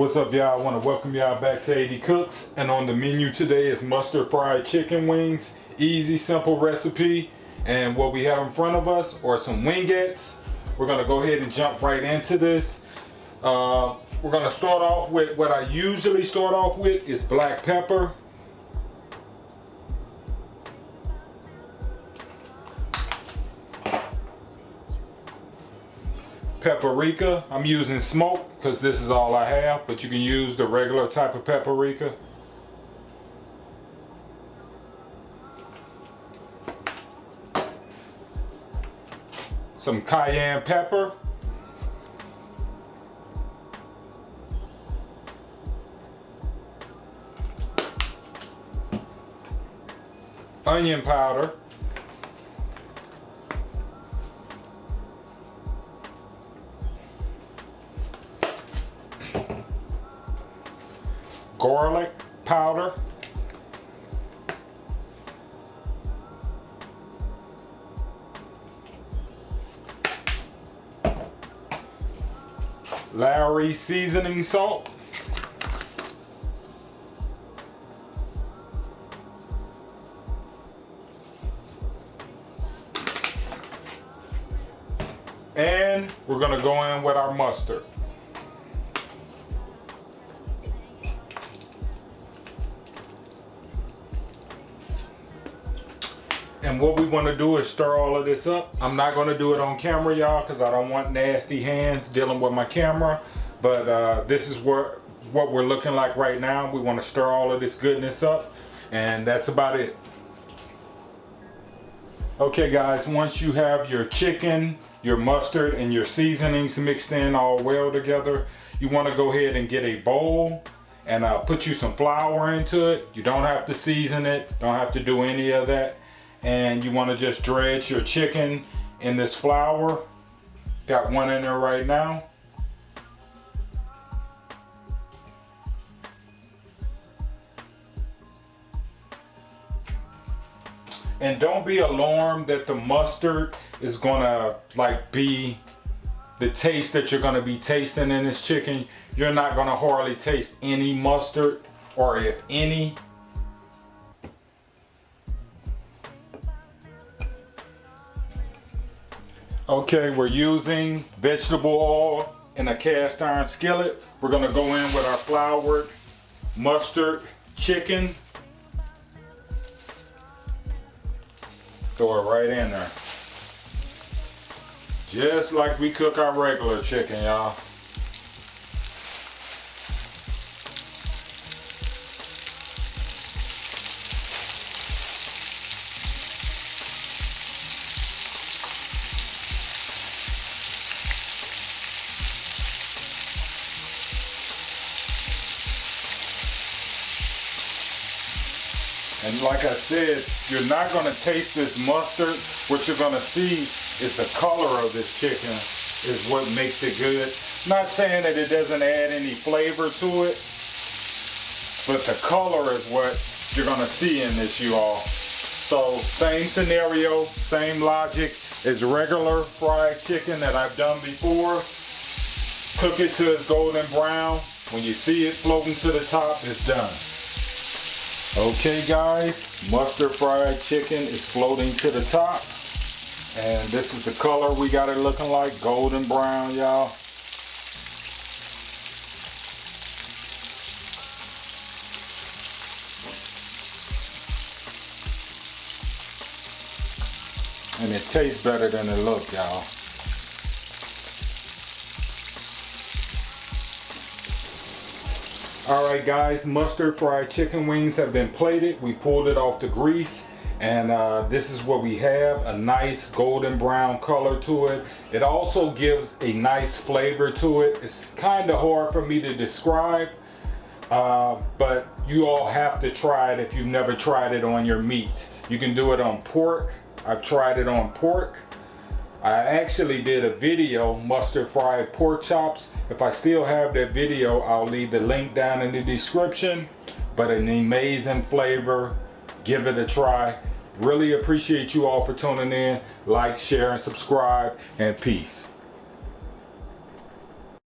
What's up, y'all? I want to welcome y'all back to AD Cooks, and on the menu today is mustard fried chicken wings. Easy, simple recipe, and what we have in front of us are some wingettes. We're going to go ahead and jump right into this. We're going to start off with what I usually start off with is black pepper. Paprika, I'm using smoked because this is all I have, but you can use the regular type of paprika. Some cayenne pepper. Onion powder. Garlic powder, Lawry seasoning salt, and we're going to go in with our mustard. And what we want to do is stir all of this up. I'm not going to do it on camera, y'all, because I don't want nasty hands dealing with my camera. But this is what we're looking like right now. We want to stir all of this goodness up, and that's about it. Okay, guys, once you have your chicken, your mustard, and your seasonings mixed in all well together, you want to go ahead and get a bowl and put you some flour into it. You don't have to season it, don't have to do any of that. And you want to just dredge your chicken in this flour. Got one in there right now. And don't be alarmed that the mustard is gonna be the taste that you're gonna be tasting in this chicken. You're not gonna hardly taste any mustard, or if any. Okay, we're using vegetable oil in a cast iron skillet. We're gonna go in with our floured mustard chicken. Throw it right in there. Just like we cook our regular chicken, y'all. And like I said, you're not going to taste this mustard. What you're going to see is the color of this chicken is what makes it good. Not saying that it doesn't add any flavor to it, but the color is what you're going to see in this, you all. So same scenario, same logic as regular fried chicken that I've done before. Cook it to its golden brown. When you see it floating to the top, it's done. Okay, guys, mustard fried chicken is floating to the top, and this is the color we got it looking like, golden brown, y'all. And it tastes better than it looks, y'all. Alright, guys, mustard fried chicken wings have been plated. We pulled it off the grease, and this is what we have, a nice golden brown color to it. It also gives a nice flavor to it. It's kind of hard for me to describe, but you all have to try it if you've never tried it on your meat. You can do it on pork. I've tried it on pork. I actually did a video, mustard fried pork chops. If I still have that video, I'll leave the link down in the description. But an amazing flavor. Give it a try. Really appreciate you all for tuning in. Like, share, and subscribe. And peace.